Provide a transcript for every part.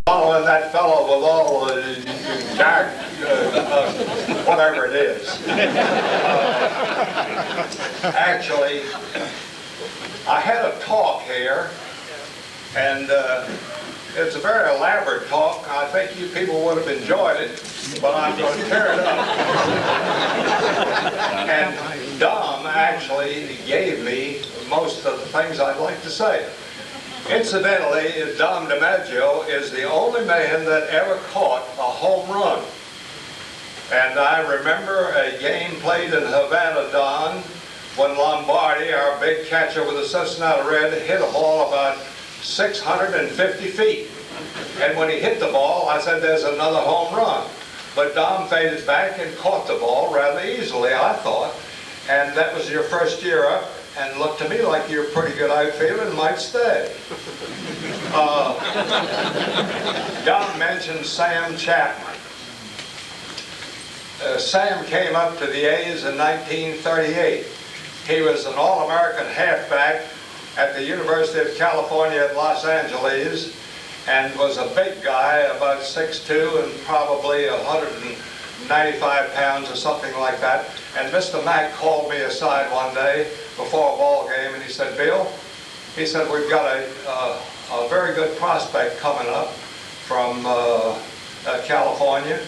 Following that fellow with all the jack, whatever it is. Actually, I had a talk here, and it's a very elaborate talk. I think you people would have enjoyed it, but I'm going to tear it up. And Dom actually gave me most of the things I'd like to say. Incidentally, Dom DiMaggio is the only man that ever caught a home run. And I remember a game played in Havana, Don, when Lombardi, our big catcher with the Cincinnati Red, hit a ball about 650 feet. And when he hit the ball, I said, there's another home run. But Dom faded back and caught the ball rather easily, I thought. And that was your first year up, and looked to me like you're a pretty good outfielder and might stay. Dom mentioned Sam Chapman. Sam came up to the A's in 1938. He was an All-American halfback at the University of California at Los Angeles, and was a big guy, about 6'2", and probably 195 pounds or something like that. And Mr. Mack called me aside one day before a ball game, and he said, Bill, he said, we've got a very good prospect coming up from California.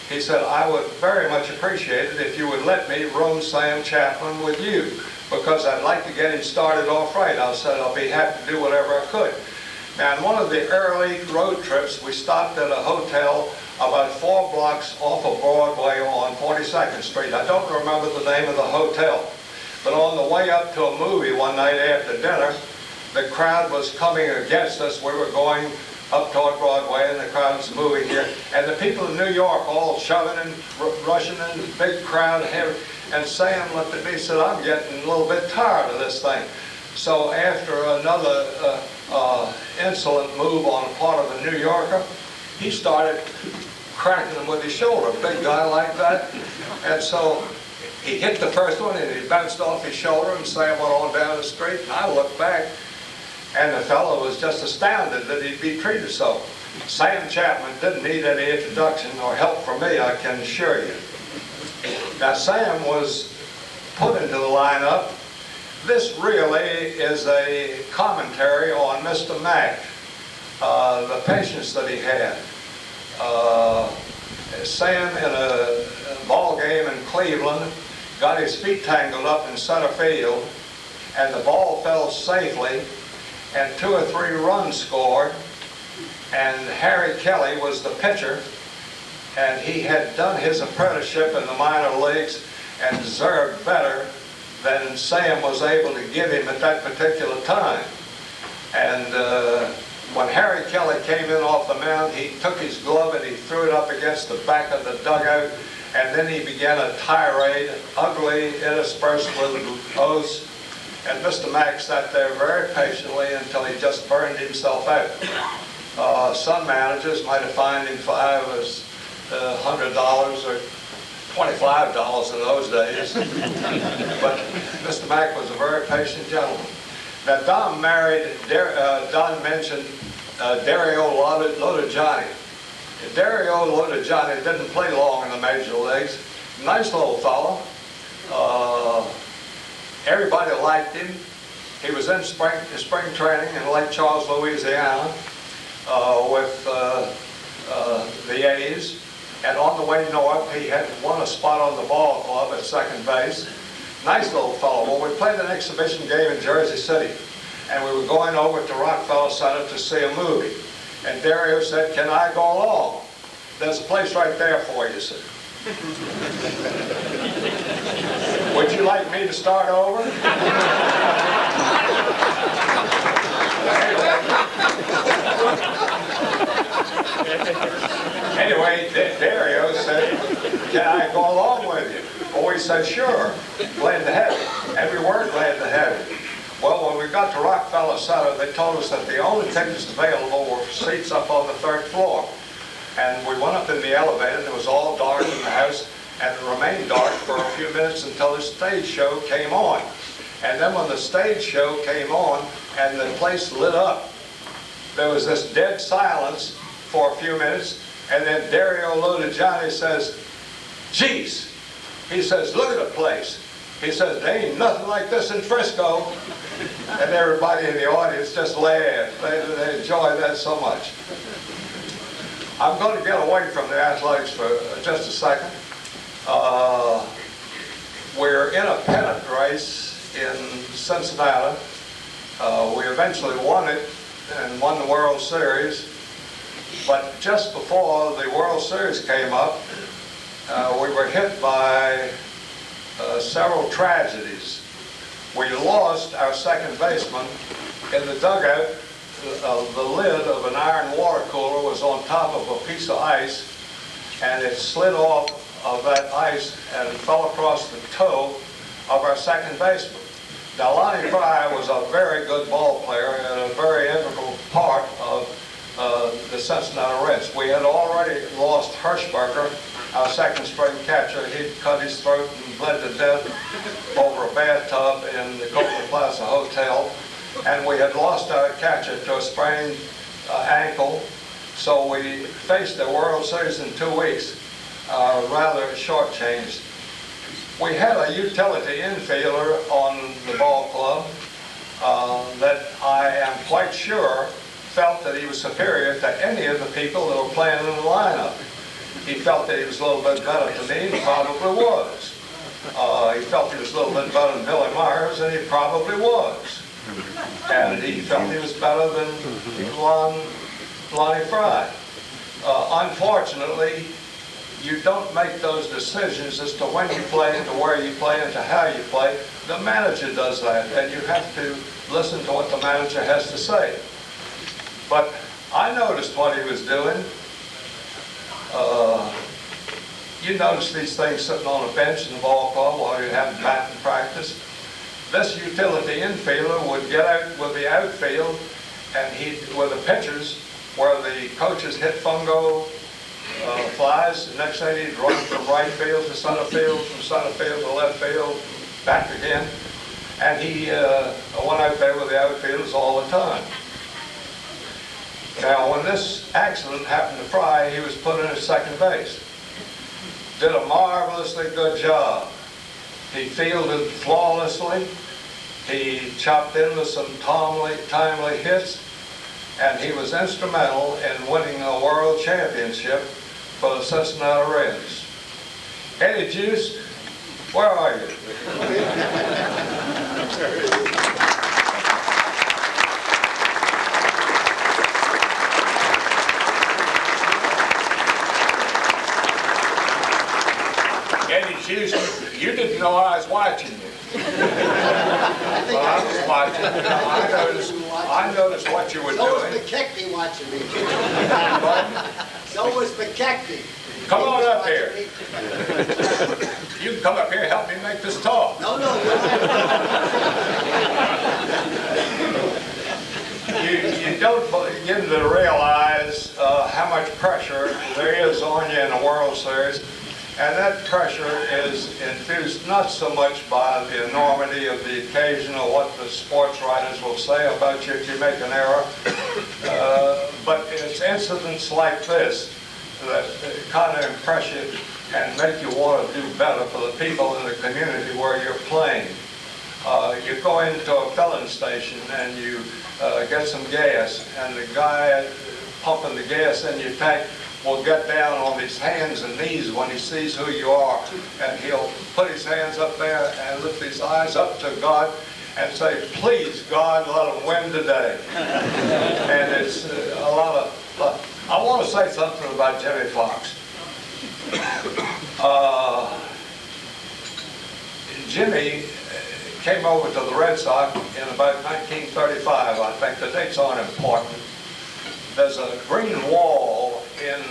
He said, I would very much appreciate it if you would let me room Sam Chapman with you, because I'd like to get him started off right. I said, I'll be happy to do whatever I could. Now, in one of the early road trips, we stopped at a hotel about 4 blocks off of Broadway on 42nd Street. I don't remember the name of the hotel. But on the way up to a movie one night after dinner, the crowd was coming against us. We were going up toward Broadway, and the crowd was moving here. And the people in New York all shoving and rushing in, big crowd. And Sam looked at me and said, I'm getting a little bit tired of this thing. So after another insolent move on the part of the New Yorker, he started cracking him with his shoulder, a big guy like that. And so he hit the first one and he bounced off his shoulder, and Sam went on down the street, and I looked back, and the fellow was just astounded that he'd be treated so. Sam Chapman didn't need any introduction or help from me, I can assure you. Now, Sam was put into the lineup. This really is a commentary on Mr. Mack, the patience that he had. Sam, in a ball game in Cleveland, got his feet tangled up in center field, and the ball fell safely, and 2 or 3 runs scored, and Harry Kelly was the pitcher, and he had done his apprenticeship in the minor leagues and deserved better than Sam was able to give him at that particular time. And when Harry Kelly came in off the mound, he took his glove and he threw it up against the back of the dugout, and then he began a tirade, ugly, interspersed with oaths. And Mr. Mack sat there very patiently until he just burned himself out. Some managers might have fined him $5 or $100 or $25 in those days. But Mr. Mack was a very patient gentleman. Now, Don mentioned Dario Lodajani. Dario Lodajani didn't play long in the major leagues. Nice little fellow. Everybody liked him. He was in spring training in Lake Charles, Louisiana, with the A's. And on the way north, he had won a spot on the ball club at second base. Nice little fellow. Well, we played an exhibition game in Jersey City, and we were going over to Rockefeller Center to see a movie. And Dario said, can I go along? There's a place right there for you, sir. Would you like me to start over? Anyway, Dario said, can I go along with you? Well, we said, sure, glad to have you. And we were glad to have you. Well, when we got to Rockefeller Center, they told us that the only tickets available were seats up on the 3rd floor. And we went up in the elevator, and it was all dark in the house, and it remained dark for a few minutes until the stage show came on. And then when the stage show came on and the place lit up, there was this dead silence, for a few minutes, and then Dario Lou to Johnny says, "Geez," he says, "look at the place." He says, "There ain't nothing like this in Frisco." And everybody in the audience just laughed. They enjoyed that so much. I'm going to get away from the athletics for just a second. We're in a pennant race in Cincinnati. We eventually won it and won the World Series. But just before the World Series came up, we were hit by several tragedies. We lost our second baseman in the dugout. The lid of an iron water cooler was on top of a piece of ice, and it slid off of that ice and fell across the toe of our second baseman. Now, Lonnie Fry was a very good ball player and a very integral part of the Cincinnati Reds. We had already lost Hirschberger, our second string catcher. He'd cut his throat and bled to death over a bathtub in the Copeland Plaza Hotel. And we had lost our catcher to a sprained ankle. So we faced the World Series in 2 weeks, rather shortchanged. We had a utility infielder on the ball club that I am quite sure felt that he was superior to any of the people that were playing in the lineup. He felt that he was a little bit better than me, and he probably was. He felt he was a little bit better than Billy Myers, and he probably was. And he felt he was better than Lonnie Fry. Unfortunately, you don't make those decisions as to when you play and to where you play and to how you play. The manager does that, and you have to listen to what the manager has to say. But I noticed what he was doing. You notice these things sitting on a bench in the ball club while you're having batting practice. This utility infielder would get out with the outfield, and with the pitchers, where the coaches hit fungo flies, the next thing he'd run from right field to center field, from center field to left field, back again. And he went out there with the outfielders all the time. Now, when this accident happened to Fry, he was put in at second base. Did a marvelously good job. He fielded flawlessly. He chopped in with some timely hits, and he was instrumental in winning a world championship for the Cincinnati Reds. Eddie Juice, where are you? Eddie Juice, you didn't know I was watching you. Well, I was watching. I noticed what you were doing. So was McKechnie watching me. So was McKechnie. Come on up here. You can come up here and help me make this talk. No, You don't begin to realize how much pressure there is on you in a World Series. And that pressure is infused not so much by the enormity of the occasion or what the sports writers will say about you if you make an error, but it's incidents like this that kind of impress you and make you want to do better for the people in the community where you're playing. You go into a filling station and you get some gas, and the guy pumping the gas in your tank will get down on his hands and knees when he sees who you are, and he'll put his hands up there and lift his eyes up to God and say, "Please, God, let them win today." And it's a lot of... I want to say something about Jimmy Fox. Jimmy came over to the Red Sox in about 1935. I think the dates aren't important. There's a green wall in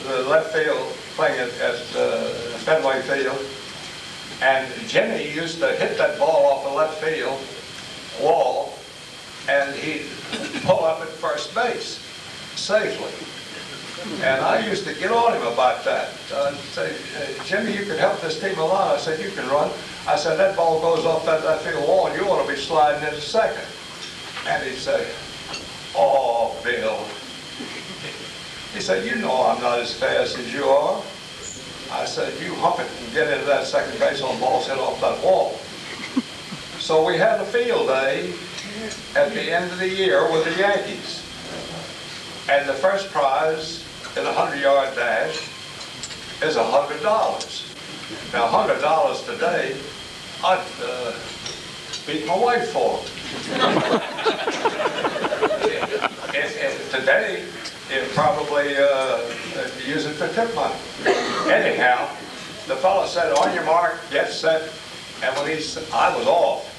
the left field thing at Fenway Field, and Jimmy used to hit that ball off the left field wall, and he'd pull up at first base safely. And I used to get on him about that. I'd say, "Jimmy, you can help this team a lot." I said, "You can run." I said, "That ball goes off that left field wall, and you ought to be sliding into second." And he'd say, "Oh, Bill, He said, you know I'm not as fast as you are. I said, you hump it and get into that second base on balls hit off that wall. So we had a field day at the end of the year with the Yankees. And the first prize in a 100-yard dash is $100. Now, $100 today, I'd beat my wife for. Today, you'd probably use it for tip money. Anyhow, the fellow said, on your mark, get set, and when I was off.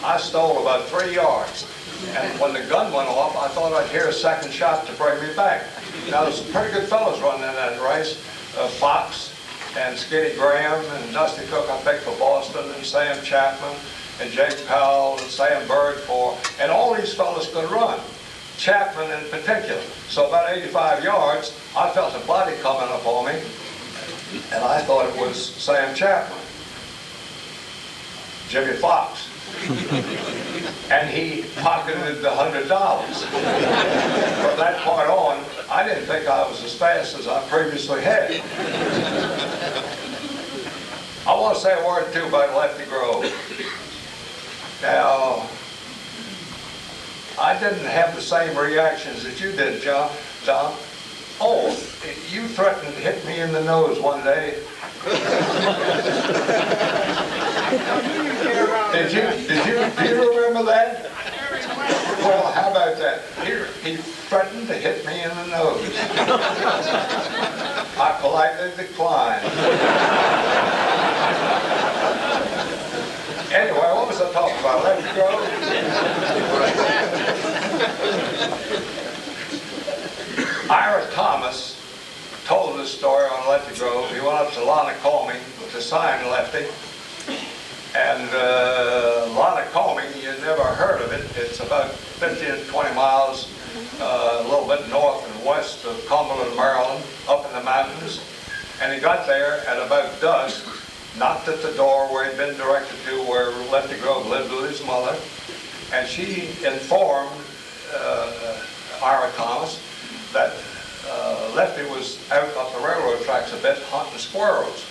I stole about 3 yards. And when the gun went off, I thought I'd hear a second shot to bring me back. Now, there's some pretty good fellows running in that race. Fox and Skinny Graham and Dusty Cook, I picked for Boston, and Sam Chapman and Jake Powell and Sam Bird and all these fellows could run. Chapman in particular. So about 85 yards, I felt a body coming up on me, and I thought it was Sam Chapman, Jimmy Fox. And he pocketed the $100. From that point on, I didn't think I was as fast as I previously had. I want to say a word or two about Lefty Grove. Now, I didn't have the same reactions that you did, John. Oh, you threatened to hit me in the nose one day. Do you remember that? Well, how about that? He threatened to hit me in the nose. I politely declined. Anyway, what was I talking about? Lefty Grove? Ira Thomas told this story on Lefty Grove. He went up to Lana Comey to sign Lefty. And Lana Comey, you never heard of it. It's about 15 to 20 miles, a little bit north and west of Cumberland, Maryland, up in the mountains. And he got there at about dusk, knocked at the door where he'd been directed to, where Lefty Grove lived with his mother. And she informed Ira Thomas that Lefty was out up the railroad tracks a bit hunting squirrels.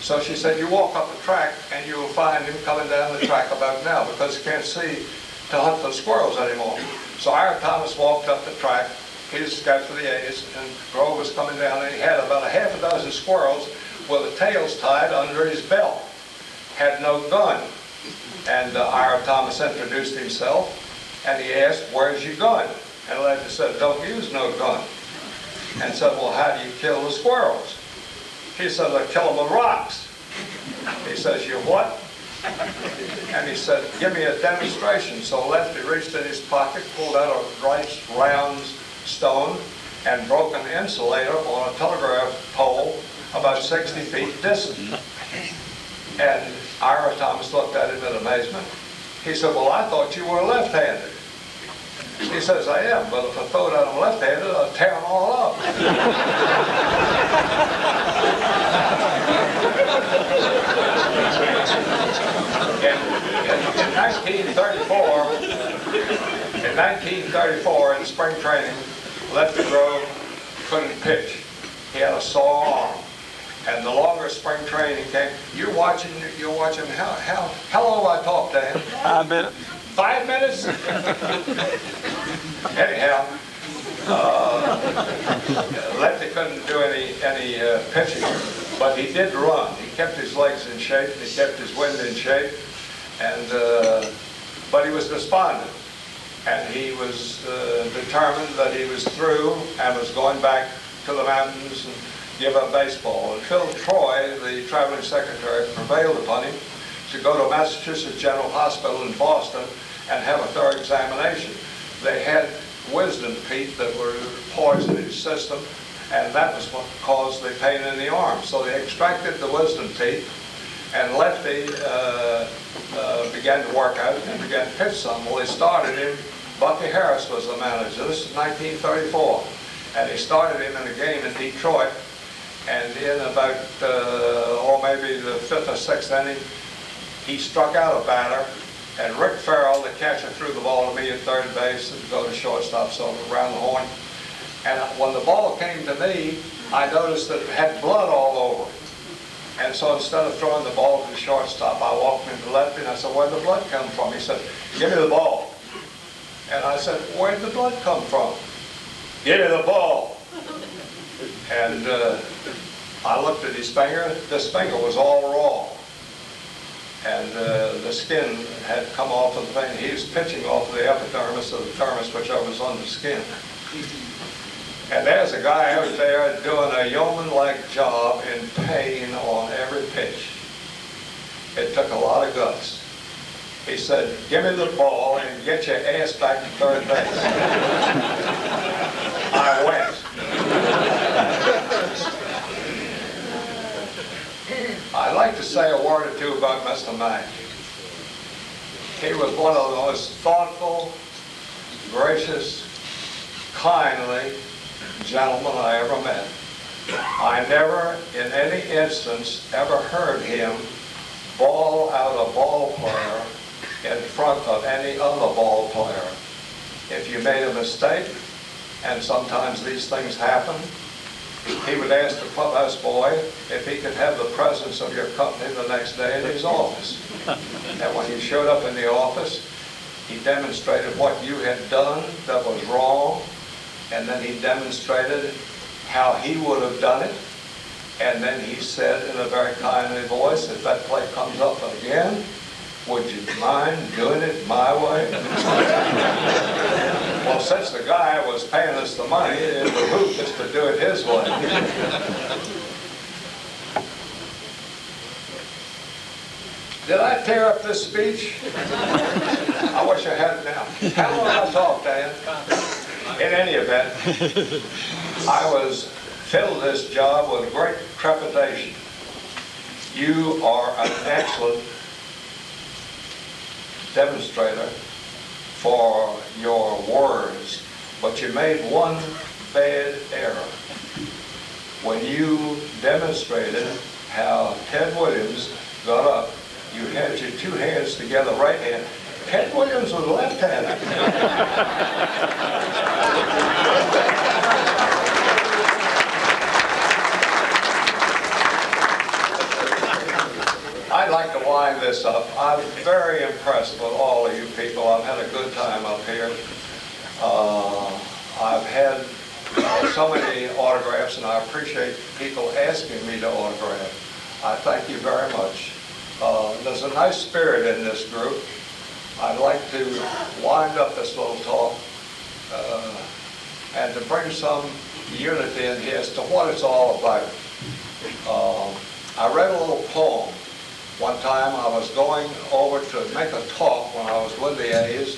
So she said, you walk up the track and you'll find him coming down the track about now, because he can't see to hunt for squirrels anymore. So Ira Thomas walked up the track, he was scout for the A's, and Grove was coming down, and he had about a half a dozen squirrels with the tails tied under his belt. Had no gun. And Ira Thomas introduced himself, and he asked, where's your gun? And Lefty said, don't use no gun. And said, well, how do you kill the squirrels? He said, I kill them with rocks. He says, you what? And he said, give me a demonstration. So Lefty reached in his pocket, pulled out a nice round stone, and broke an insulator on a telegraph pole about 60 feet distant. And Ira Thomas looked at him in amazement. He said, well, I thought you were left-handed. He says, I am, but if I throw it at them left-handed, I'll tear them all up. In 1934, in spring training, Lefty Grove couldn't pitch. He had a sore arm. And the longer spring training came, you're watching, how long have I talked to him? 5 minutes. 5 minutes? Anyhow, Lefty couldn't do any pitching, but he did run. He kept his legs in shape, and he kept his wind in shape, and but he was despondent, and he was determined that he was through and was going back to the mountains and give up baseball. And Phil Troy, the traveling secretary, prevailed upon him to go to Massachusetts General Hospital in Boston and have a thorough examination. They had wisdom teeth that were poisoning his system, and that was what caused the pain in the arm. So they extracted the wisdom teeth, and Lefty began to work out and began to pitch some. Well, they started him. Bucky Harris was the manager. This is 1934, and he started him in a game in Detroit, and in about, maybe the 5th or 6th inning, he struck out a batter, and Rick Farrell, the catcher, threw the ball to me at third base and go to shortstop, so around the horn. And when the ball came to me, I noticed that it had blood all over it. And so instead of throwing the ball to the shortstop, I walked into lefty and I said, "Where'd the blood come from?" He said, "Give me the ball." And I said, "Where'd the blood come from?" "Give me the ball." And I looked at his finger. This finger was all raw. And the skin had come off of the thing. He was pitching off of the epidermis of the dermis, whichever was on the skin. And there's a guy out there doing a yeoman-like job in pain on every pitch. It took a lot of guts. He said, "Give me the ball and get your ass back to third base." I went. I'd like to say a word or two about Mr. Mack. He was one of the most thoughtful, gracious, kindly gentleman I ever met. I never, in any instance, ever heard him bawl out a ball player in front of any other ball player. If you made a mistake, and sometimes these things happen, he would ask the clubhouse boy if he could have the presence of your company the next day in his office. And when he showed up in the office, he demonstrated what you had done that was wrong, and then he demonstrated how he would have done it. And then he said in a very kindly voice, "If that play comes up again, would you mind doing it my way?" Well, since the guy was paying us the money, it behooved us to do it his way. Did I tear up this speech? I wish I hadn't now. How long have I talked, Dan? In any event, I was filled this job with great trepidation. You are an excellent demonstrator for your words, but you made one bad error. When you demonstrated how Ted Williams got up, you had your two hands together, right hand. Ted Williams was left-handed. I'd like to wind this up. I'm very impressed with all of you people. I've had a good time up here. I've had so many autographs, and I appreciate people asking me to autograph. I thank you very much. There's a nice spirit in this group. I'd like to wind up this little talk and to bring some unity in here as to what it's all about. I read a little poem. One time I was going over to make a talk when I was with the A's,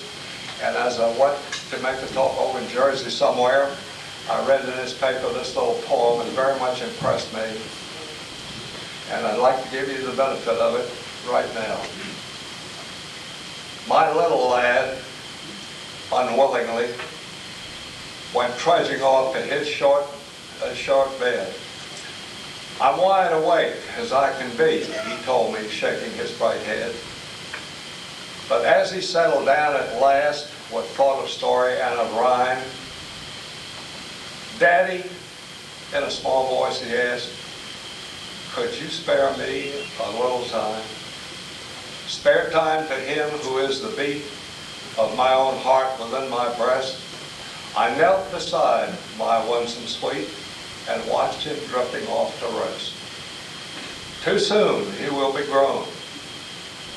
and as I went to make the talk over in Jersey somewhere, I read in this paper this little poem, and it very much impressed me. And I'd like to give you the benefit of it right now. My little lad, unwillingly, went trudging off to his short bed. "I'm wide awake as I can be," he told me, shaking his bright head. But as he settled down at last with thought of story and of rhyme, "Daddy," in a small voice he asked, "could you spare me a little time? Spare time to him who is the beat of my own heart within my breast?" I knelt beside my winsome sweet and watched him drifting off to rest. Too soon he will be grown,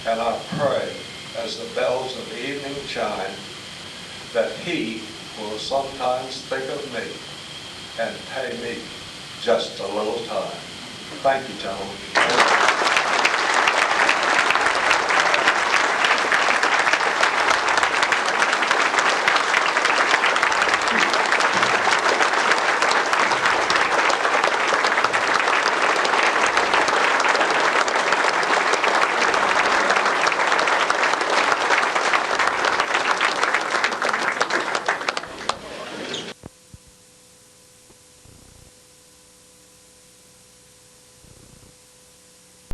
and I pray as the bells of evening chime that he will sometimes think of me and pay me just a little time. Thank you, gentlemen.